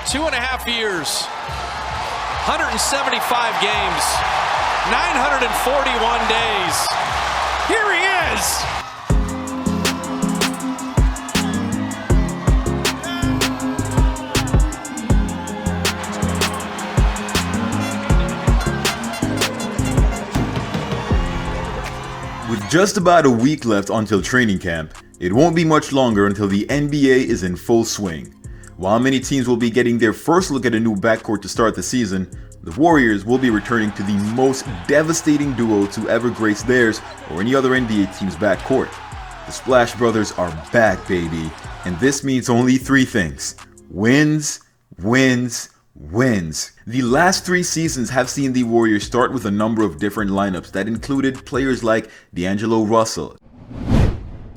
2.5 years, 175 games, 941 days. Here he is. With just about a week left until training camp, it won't be much longer until the NBA is in full swing. While many teams will be getting their first look at a new backcourt to start the season, the Warriors will be returning to the most devastating duo to ever grace theirs or any other NBA team's backcourt. The Splash Brothers are back, baby, and this means only three things: wins, wins, wins. The last 3 seasons have seen the Warriors start with a number of different lineups that included players like D'Angelo Russell,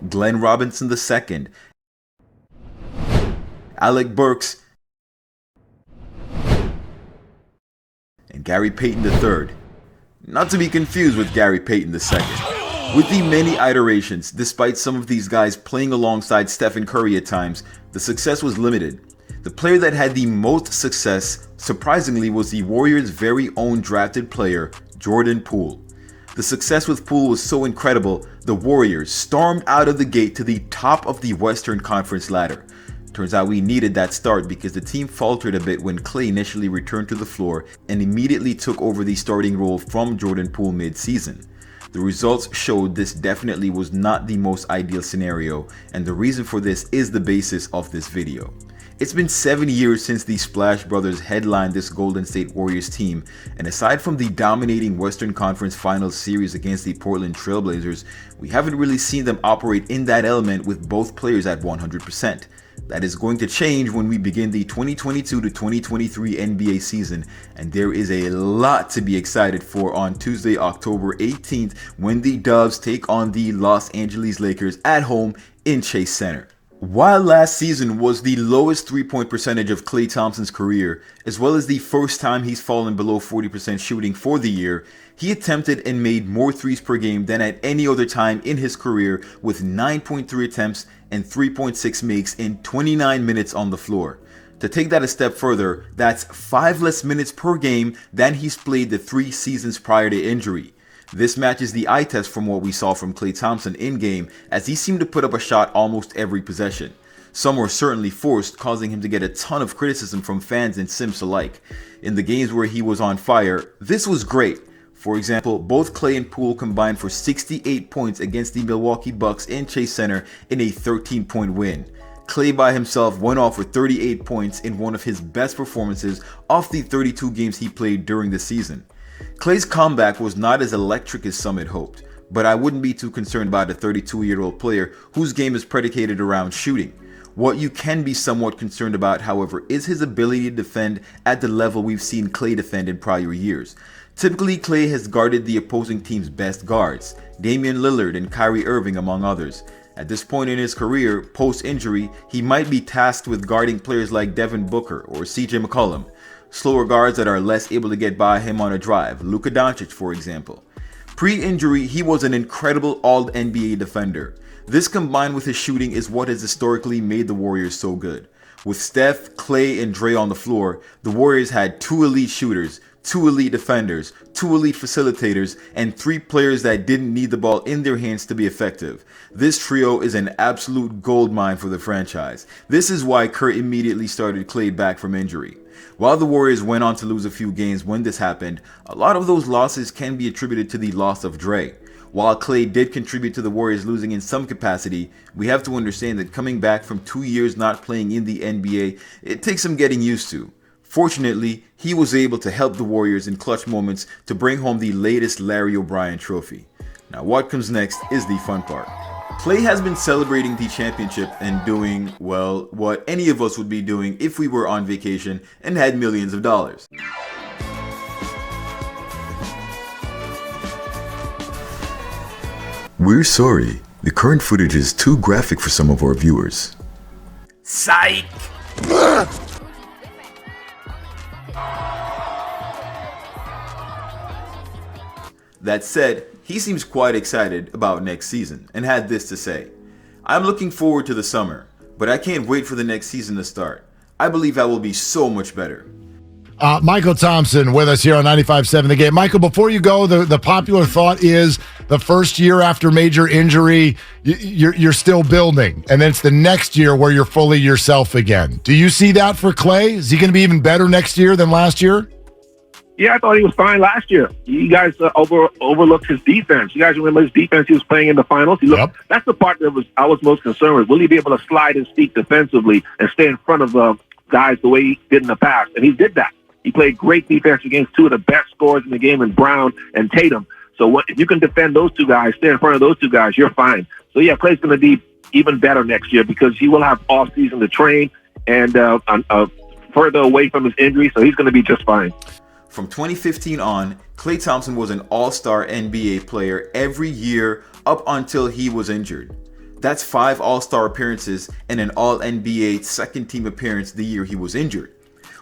Glenn Robinson II, Alec Burks, and Gary Payton III. Not to be confused with Gary Payton II. With the many iterations, despite some of these guys playing alongside Stephen Curry at times, the success was limited. The player that had the most success, surprisingly, was the Warriors' very own drafted player, Jordan Poole. The success with Poole was so incredible, the Warriors stormed out of the gate to the top of the Western Conference ladder. Turns out we needed that start because the team faltered a bit when Klay initially returned to the floor and immediately took over the starting role from Jordan Poole mid-season. The results showed this definitely was not the most ideal scenario, and the reason for this is the basis of this video. It's been 7 years since the Splash Brothers headlined this Golden State Warriors team, and aside from the dominating Western Conference Finals series against the Portland Trail Blazers, we haven't really seen them operate in that element with both players at 100%. That is going to change when we begin the 2022 to 2023 NBA season, and there is a lot to be excited for on Tuesday, October 18th, when the Dubs take on the Los Angeles Lakers at home in Chase Center. While last season was the lowest three-point percentage of Klay Thompson's career, as well as the first time he's fallen below 40% shooting for the year, he attempted and made more threes per game than at any other time in his career, with 9.3 attempts and 3.6 makes in 29 minutes on the floor. To take that a step further, that's 5 less minutes per game than he's played the 3 seasons prior to injury. This matches the eye test from what we saw from Klay Thompson in-game, as he seemed to put up a shot almost every possession. Some were certainly forced, causing him to get a ton of criticism from fans and simps alike. In the games where he was on fire, this was great. For example, both Klay and Poole combined for 68 points against the Milwaukee Bucks in Chase Center in a 13-point win. Klay by himself went off for 38 points in one of his best performances off the 32 games he played during the season. Klay's comeback was not as electric as some had hoped, but I wouldn't be too concerned about a 32-year-old player whose game is predicated around shooting. What you can be somewhat concerned about, however, is his ability to defend at the level we've seen Klay defend in prior years. Typically, Klay has guarded the opposing team's best guards, Damian Lillard and Kyrie Irving among others. At this point in his career, post-injury, he might be tasked with guarding players like Devin Booker or CJ McCollum. Slower guards that are less able to get by him on a drive, Luka Doncic for example. Pre-injury, he was an incredible all-NBA defender. This combined with his shooting is what has historically made the Warriors so good. With Steph, Klay, and Dre on the floor, the Warriors had 2 elite shooters, 2 elite defenders, 2 elite facilitators, and 3 players that didn't need the ball in their hands to be effective. This trio is an absolute goldmine for the franchise. This is why Kerr immediately started Klay back from injury. While the Warriors went on to lose a few games when this happened, a lot of those losses can be attributed to the loss of Dre. While Klay did contribute to the Warriors losing in some capacity, we have to understand that coming back from 2 years not playing in the NBA, it takes some getting used to. Fortunately, he was able to help the Warriors in clutch moments to bring home the latest Larry O'Brien trophy. Now what comes next is the fun part. Klay has been celebrating the championship and doing, well, what any of us would be doing if we were on vacation and had millions of dollars. We're sorry, the current footage is too graphic for some of our viewers. Psych! That said, he seems quite excited about next season and had this to say: "I'm looking forward to the summer, but I can't wait for the next season to start. I believe that will be so much better. Mychal Thompson with us here on 95.7 The Game. Mychal, before you go, the popular thought is the first year after major injury, you're still building, and then it's the next year where you're fully yourself again. Do you see that for Klay? Is he going to be even better next year than last year? Yeah, I thought he was fine last year. You guys overlooked his defense. You guys remember his defense? He was playing in the finals. That's the part that I was most concerned with. Will he be able to slide and sneak defensively and stay in front of guys the way he did in the past? And he did that. He played great defense against two of the best scorers in the game in Brown and Tatum. So if you can defend those two guys, stay in front of those two guys, you're fine. So, yeah, Klay's going to be even better next year because he will have off-season to train and further away from his injury, so he's going to be just fine. From 2015 on, Klay Thompson was an all-star NBA player every year up until he was injured. That's 5 all-star appearances and an all-NBA second-team appearance the year he was injured.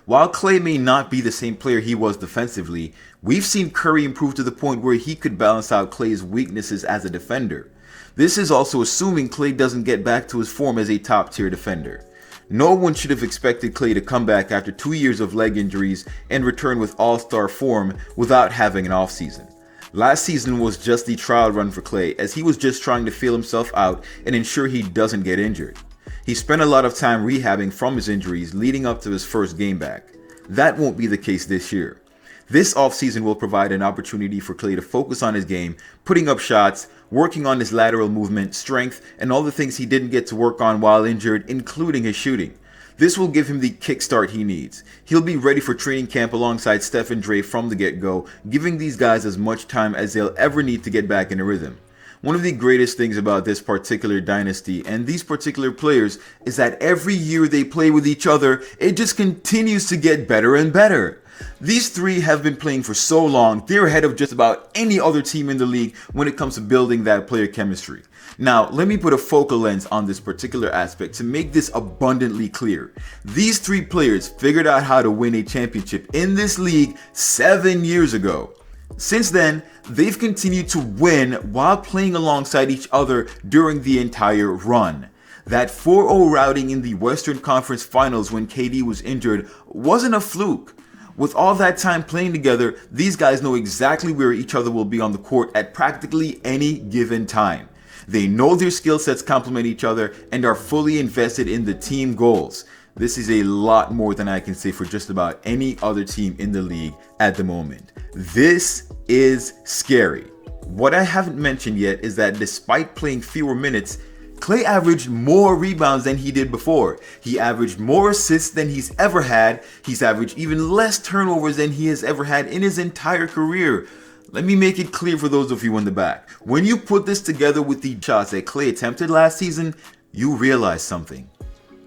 While Klay may not be the same player he was defensively, we've seen Curry improve to the point where he could balance out Klay's weaknesses as a defender. This is also assuming Klay doesn't get back to his form as a top-tier defender. No one should have expected Klay to come back after 2 years of leg injuries and return with all-star form without having an offseason. Last season was just the trial run for Klay, as he was just trying to feel himself out and ensure he doesn't get injured. He spent a lot of time rehabbing from his injuries leading up to his first game back. That won't be the case this year. This offseason will provide an opportunity for Klay to focus on his game, putting up shots, working on his lateral movement, strength, and all the things he didn't get to work on while injured, including his shooting. This will give him the kickstart he needs. He'll be ready for training camp alongside Steph and Dre from the get-go, giving these guys as much time as they'll ever need to get back in a rhythm. One of the greatest things about this particular dynasty and these particular players is that every year they play with each other, it just continues to get better and better. These three have been playing for so long, they're ahead of just about any other team in the league when it comes to building that player chemistry. Now, let me put a focal lens on this particular aspect to make this abundantly clear. These three players figured out how to win a championship in this league 7 years ago. Since then, they've continued to win while playing alongside each other during the entire run. That 4-0 routing in the Western Conference Finals when KD was injured wasn't a fluke. With all that time playing together, these guys know exactly where each other will be on the court at practically any given time. They know their skill sets complement each other and are fully invested in the team goals. This is a lot more than I can say for just about any other team in the league at the moment. This is scary. What I haven't mentioned yet is that despite playing fewer minutes, Klay averaged more rebounds than he did before. He averaged more assists than he's ever had. He's averaged even less turnovers than he has ever had in his entire career. Let me make it clear for those of you in the back. When you put this together with the shots that Klay attempted last season, you realize something.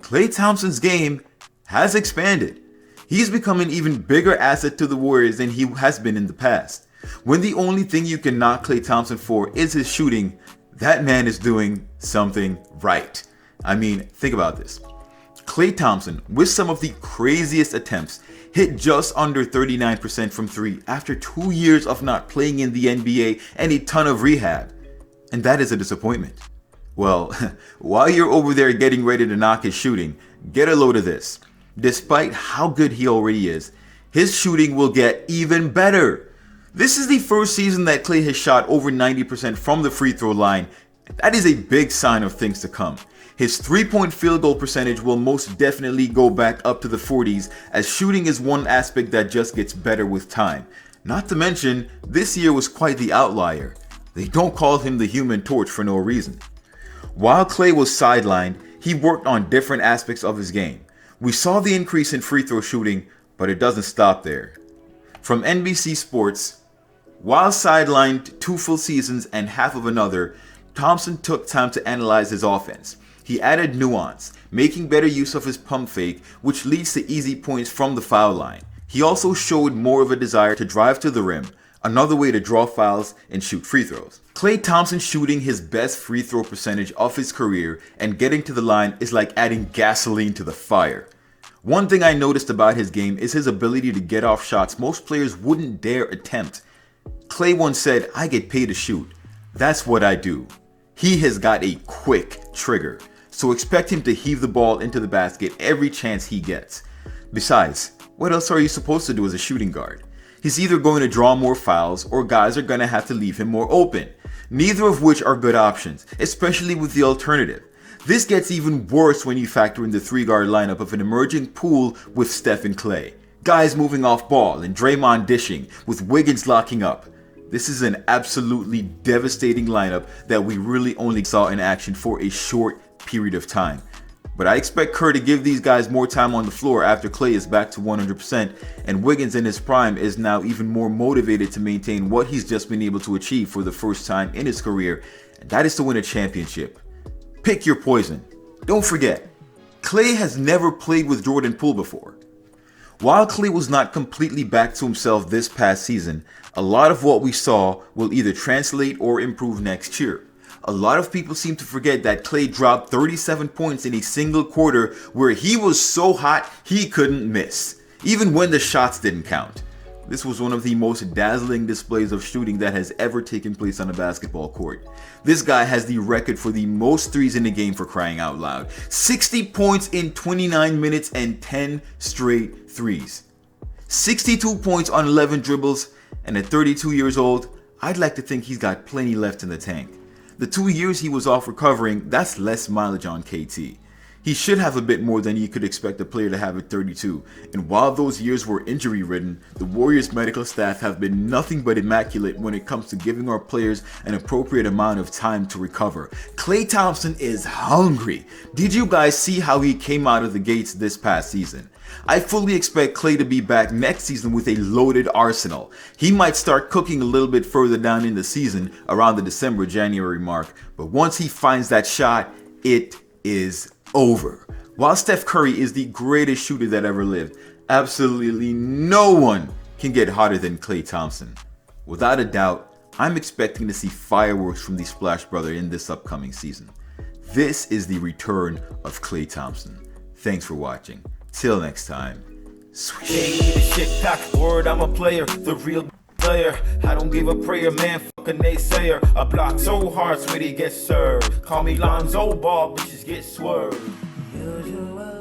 Klay Thompson's game has expanded. He's become an even bigger asset to the Warriors than he has been in the past. When the only thing you can knock Klay Thompson for is his shooting, that man is doing something right. I mean, think about this. Klay Thompson, with some of the craziest attempts, hit just under 39% from 3 after 2 years of not playing in the NBA and a ton of rehab. And that is a disappointment. Well, while you're over there getting ready to knock his shooting, get a load of this. Despite how good he already is, his shooting will get even better. This is the first season that Klay has shot over 90% from the free throw line. That is a big sign of things to come. His 3-point field goal percentage will most definitely go back up to the 40s, as shooting is one aspect that just gets better with time. Not to mention, this year was quite the outlier. They don't call him the Human Torch for no reason. While Klay was sidelined, he worked on different aspects of his game. We saw the increase in free throw shooting, but it doesn't stop there. From NBC Sports, while sidelined 2 full seasons and half of another, Thompson took time to analyze his offense. He added nuance, making better use of his pump fake, which leads to easy points from the foul line. He also showed more of a desire to drive to the rim, another way to draw fouls and shoot free throws. Klay Thompson shooting his best free throw percentage of his career and getting to the line is like adding gasoline to the fire. One thing I noticed about his game is his ability to get off shots most players wouldn't dare attempt. Klay once said, "I get paid to shoot. That's what I do." He has got a quick trigger. so expect him to heave the ball into the basket every chance he gets. Besides, what else are you supposed to do as a shooting guard? He's either going to draw more fouls or guys are going to have to leave him more open. Neither of which are good options, especially with the alternative. This gets even worse when you factor in the 3-guard lineup of an emerging Poole with Steph and Klay. Guys moving off ball and Draymond dishing with Wiggins locking up. This is an absolutely devastating lineup that we really only saw in action for a short period of time. But I expect Kerr to give these guys more time on the floor after Klay is back to 100% and Wiggins in his prime is now even more motivated to maintain what he's just been able to achieve for the first time in his career, and that is to win a championship. Pick your poison. Don't forget, Klay has never played with Jordan Poole before. While Klay was not completely back to himself this past season, a lot of what we saw will either translate or improve next year. A lot of people seem to forget that Klay dropped 37 points in a single quarter where he was so hot he couldn't miss, even when the shots didn't count. This was one of the most dazzling displays of shooting that has ever taken place on a basketball court. This guy has the record for the most threes in the game, for crying out loud. 60 points in 29 minutes and 10 straight threes. 62 points on 11 dribbles, and at 32 years old, I'd like to think he's got plenty left in the tank. The 2 years he was off recovering, that's less mileage on KT. He should have a bit more than you could expect a player to have at 32, and while those years were injury-ridden, the Warriors medical staff have been nothing but immaculate when it comes to giving our players an appropriate amount of time to recover. Klay Thompson is hungry. Did you guys see how he came out of the gates this past season? I fully expect Klay to be back next season with a loaded arsenal. He might start cooking a little bit further down in the season, around the December-January mark, but once he finds that shot, it is over. While Steph Curry is the greatest shooter that ever lived, absolutely no one can get hotter than Klay Thompson. Without a doubt, I'm expecting to see fireworks from the Splash Brother in this upcoming season. This is the return of Klay Thompson. Thanks for watching. Till next time, swish. Shit pack word, I'm a player, the real player. I don't give a prayer, man, fuck a naysayer. I block so hard, sweetie get served. Call me Lonzo Ball, bitches get swerved. Usual.